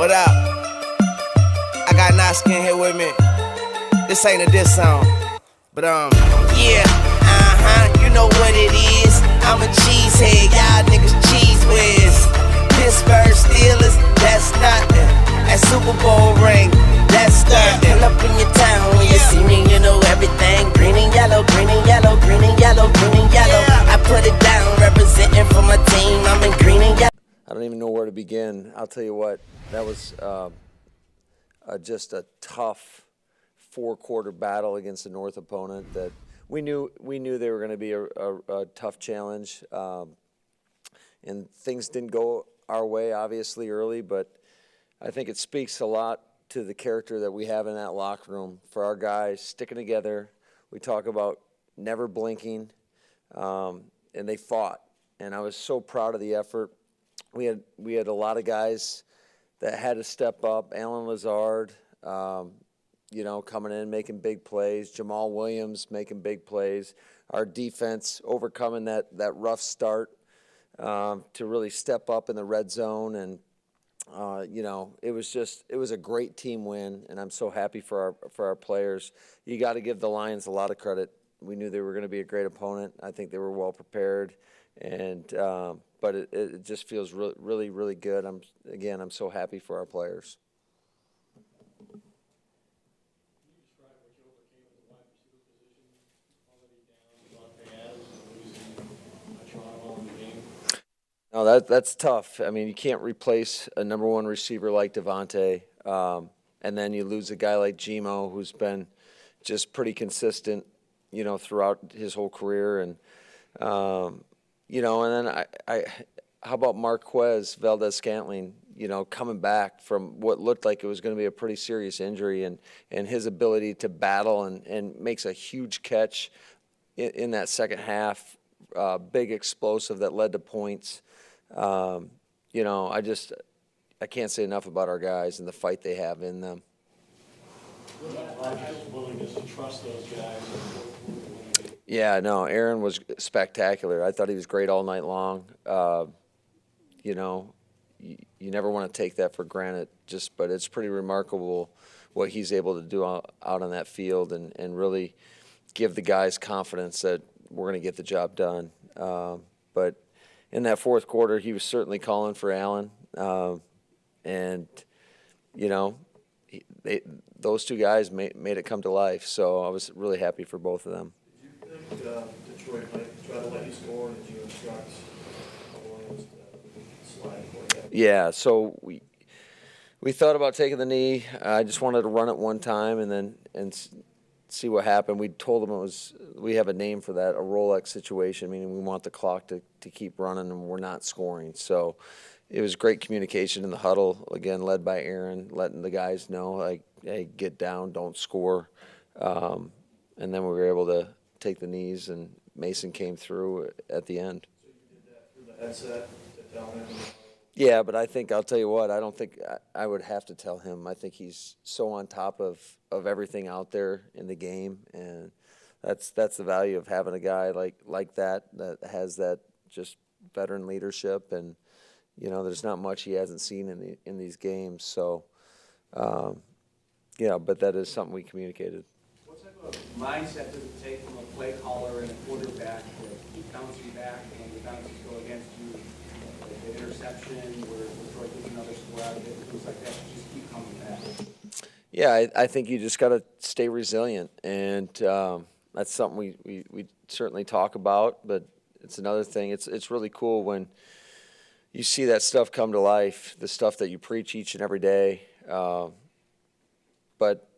What up? I got Naskin here with me. This ain't a diss song, but yeah, you know what it is. I'm a cheesehead, y'all niggas cheese whiz. Pittsburgh Steelers, that's nothing. That Super Bowl ring, that's nothing. Pull up in your town when you see me, you know everything. Green and yellow, green and yellow, green and yellow, green and yellow. I put it down, representing for my team. I'm in green and yellow. I don't even know where to begin. I'll tell you what, that was just a tough four-quarter battle against a North opponent that we knew they were going to be a tough challenge, and things didn't go our way obviously early, but I think it speaks a lot to the character that we have in that locker room for our guys sticking together. We talk about never blinking, and they fought, and I was so proud of the effort. We had a lot of guys that had to step up. Alan Lazard, coming in, making big plays. Jamal Williams making big plays. Our defense overcoming that rough start to really step up in the red zone. And, it was a great team win, and I'm so happy for our players. You got to give the Lions a lot of credit. We knew they were going to be a great opponent. I think they were well prepared. And but it just feels really, really good. I'm so happy for our players. No, that's tough. I mean, you can't replace a number one receiver like Devontae, and then you lose a guy like Gmo, who's been just pretty consistent, throughout his whole career. And and then how about Marquez Valdez-Scantling, coming back from what looked like it was going to be a pretty serious injury, and his ability to battle and makes a huge catch in that second half, big explosive that led to points. I can't say enough about our guys and the fight they have in them. Willingness to trust those guys. Yeah, no, Aaron was spectacular. I thought he was great all night long. You never want to take that for granted, but it's pretty remarkable what he's able to do out on that field and really give the guys confidence that we're going to get the job done. But in that fourth quarter, he was certainly calling for Allen. Those two guys made it come to life, so I was really happy for both of them. Did you think Detroit might try to let you score? Did you instruct Williams to slide for that? Yeah, so we thought about taking the knee. I just wanted to run it one time and see what happened. We told them we have a name for that, a Rolex situation, meaning we want the clock to keep running and we're not scoring. So it was great communication in the huddle, again, led by Aaron, letting the guys know, like, hey, get down, don't score. And then we were able to take the knees, and Mason came through at the end. So you did that through the headset to tell him? Yeah, but I'll tell you what, I don't think I would have to tell him. I think he's so on top of everything out there in the game, and that's the value of having a guy like that has that just veteran leadership, and there's not much he hasn't seen in these games. So, but that is something we communicated. What type of mindset does it take from a play caller and a quarterback to keep bouncing back and the bounces go against you? Like the interception where Detroit gets another score out of it, things like that, to just keep coming back. Yeah, I think you just got to stay resilient, and that's something we certainly talk about. But it's another thing. It's really cool when you see that stuff come to life, the stuff that you preach each and every day. But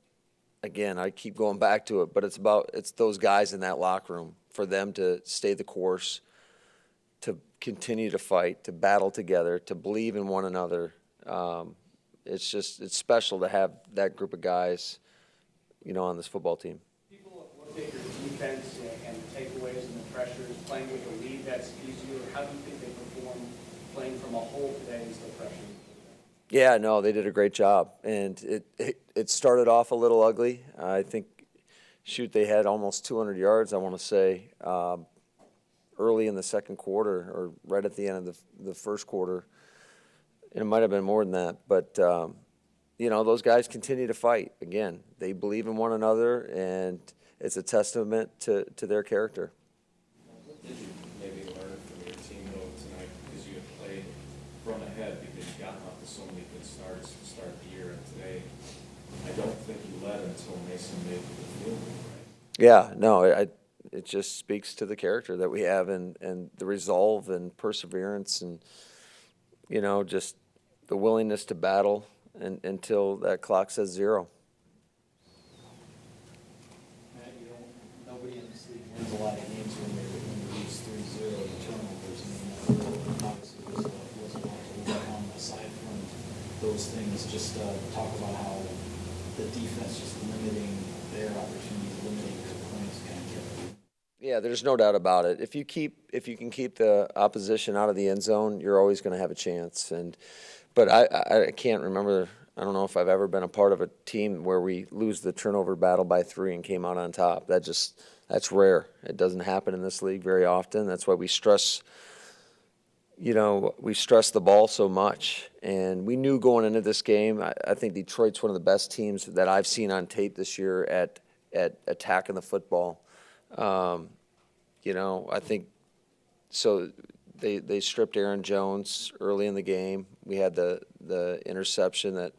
again, I keep going back to it, but it's those guys in that locker room, for them to stay the course, to continue to fight, to battle together, to believe in one another. It's special to have that group of guys, on this football team. People look at your defense and the takeaways and the pressures, playing with a lead that's easier. How do you think they perform playing from a hole today and still pressure? Yeah, no, they did a great job, and it started off a little ugly. I think, they had almost 200 yards, I want to say, early in the second quarter or right at the end of the first quarter, and it might have been more than that. But you know, those guys continue to fight. Again, they believe in one another, and it's a testament to their character. What did you maybe learn from your team though tonight, because you had played from ahead because you gotten off to so many good starts to start the year, and today I don't think you led until Mason made the field goal, right? Yeah, no, it just speaks to the character that we have, and the resolve and perseverance, and you know, just the willingness to battle until that clock says 0. Matt, nobody in this league wins a lot of games when they lose 3-0 in turnovers. I mean, obviously was a lot to work on. Aside from those things, just talk about how the defense just limiting their opportunities, limiting their points, kind of kept. Yeah, there's no doubt about it. If you can keep the opposition out of the end zone, you're always going to have a chance. But I can't remember. I don't know if I've ever been a part of a team where we lose the turnover battle by 3 and came out on top. That's rare. It doesn't happen in this league very often. That's why we stress. You know, we stress the ball so much, and we knew going into this game. I think Detroit's one of the best teams that I've seen on tape this year at attacking the football. You know, I think so. They stripped Aaron Jones early in the game. We had the interception that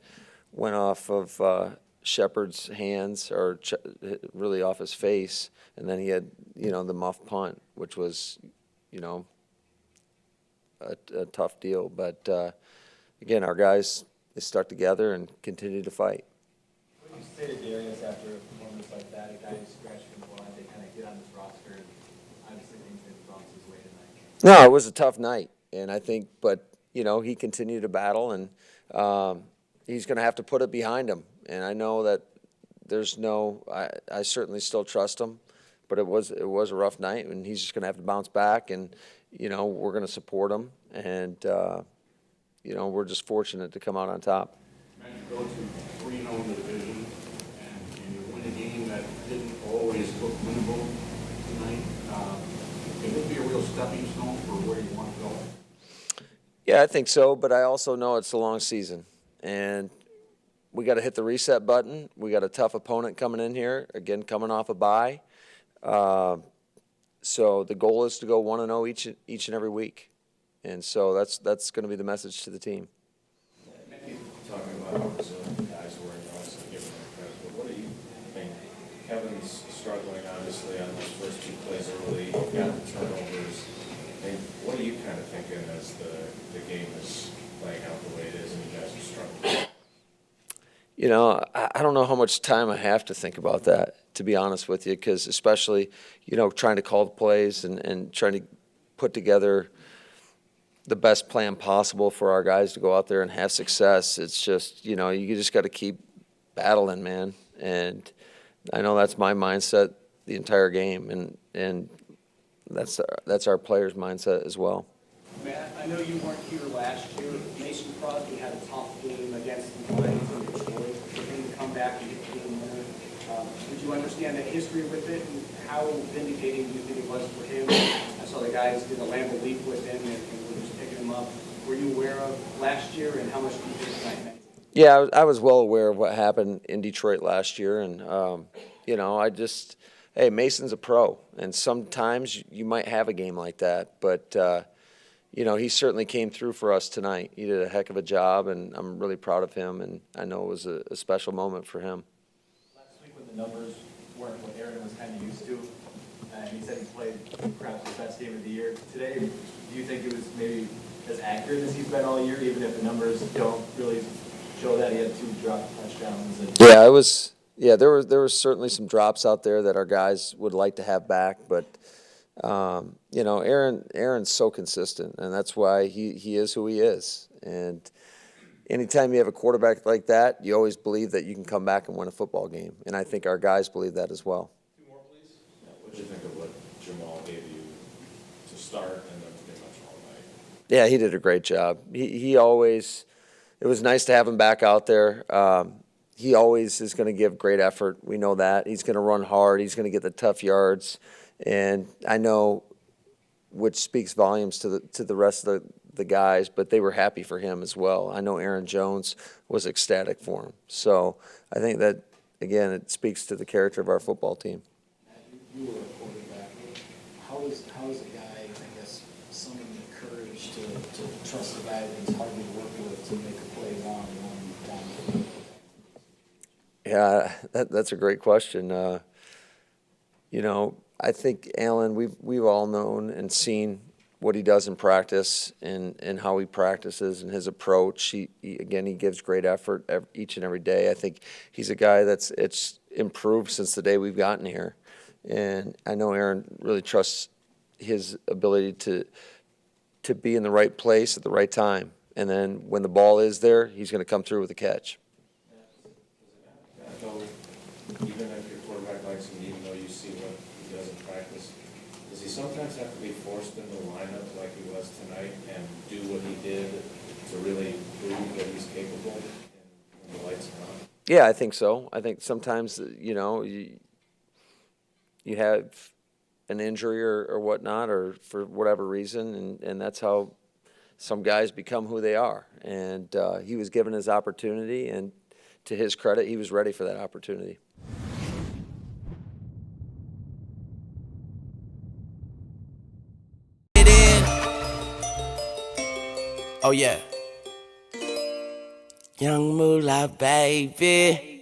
went off of Shepard's hands, or really off his face, and then he had, you know, the muff punt, which was, you know, a tough deal. But again, our guys, they stuck together and continued to fight. What do you say to Darius after a performance like that? A guy who scratched him blind, they kind of get on this roster. Obviously, things didn't bounce his way tonight. No, it was a tough night, and I think, but you know, he continued to battle, and he's going to have to put it behind him. And I know that there's no, I certainly still trust him, but it was a rough night, and he's just going to have to bounce back. And you know, we're going to support him, and you know, we're just fortunate to come out on top. Matt, you go to 3-0 in the division, and you win a game that didn't always look winnable tonight. Can this be a real stepping stone for where you want to go? Yeah, I think so, but I also know it's a long season, and we got to hit the reset button. We got a tough opponent coming in here, again, coming off a bye. So the goal is to go 1-0 each and every week, and so that's going to be the message to the team. Talking about how resilient the guys were, and obviously giving them credit, but what do you think? Kevin's struggling, obviously, on those first 2 plays early. You've got the turnovers. And what are you kind of thinking as the game is playing out the way it is and you guys are struggling? You know, I don't know how much time I have to think about that, to be honest with you, because especially, you know, trying to call the plays and trying to put together the best plan possible for our guys to go out there and have success. It's just, you know, you just got to keep battling, man. And I know that's my mindset the entire game, and that's our players' mindset as well. Matt, I know you weren't here last year. Mason Crosby had a tough game against the Lions in Detroit. For him to come back and get the game winner, did you understand the history with it, and how vindicating do you think it was for him? I saw the guys did a Lambeau Field with him and were just picking him up. Were you aware of last year, and how much do you think tonight meant? Yeah, I was well aware of what happened in Detroit last year, and you know, hey, Mason's a pro, and sometimes you might have a game like that, but you know, he certainly came through for us tonight. He did a heck of a job, and I'm really proud of him, and I know it was a special moment for him. Last week when the numbers weren't what Aaron was kind of used to, and he said he played perhaps his best game of the year. Today, do you think it was maybe as accurate as he's been all year, even if the numbers don't really show that? He had 2 dropped touchdowns. Yeah, it was. Yeah, there was certainly some drops out there that our guys would like to have back, but you know, Aaron's so consistent, and that's why he is who he is. And anytime you have a quarterback like that, you always believe that you can come back and win a football game, and I think our guys believe that as well. 2 more, please. What did you think of what Jamal gave you to start and then pretty much all night? Yeah, he did a great job. He always. It was nice to have him back out there. He always is going to give great effort. We know that. He's going to run hard. He's going to get the tough yards. And I know, which speaks volumes to the rest of the guys, but they were happy for him as well. I know Aaron Jones was ecstatic for him. So I think that, again, it speaks to the character of our football team. You were a quarterback. How is a guy, I guess, summoning the courage to trust a guy that he's hardly working with to make a play one down the field? Yeah, that's a great question. You know, I think Alan, we've all known and seen what he does in practice and how he practices and his approach. He gives great effort each and every day. I think he's a guy it's improved since the day we've gotten here, and I know Aaron really trusts his ability to be in the right place at the right time, and then when the ball is there, he's going to come through with a catch. So even if your quarterback likes him, even though you see what he does in practice, does he sometimes have to be forced into the lineup like he was tonight and do what he did to really prove that he's capable when the lights are on? Yeah, I think so. I think sometimes, you know, you have an injury or whatnot, or for whatever reason, and that's how some guys become who they are. And he was given his opportunity, and to his credit, he was ready for that opportunity. Oh yeah. Young Moolah, baby.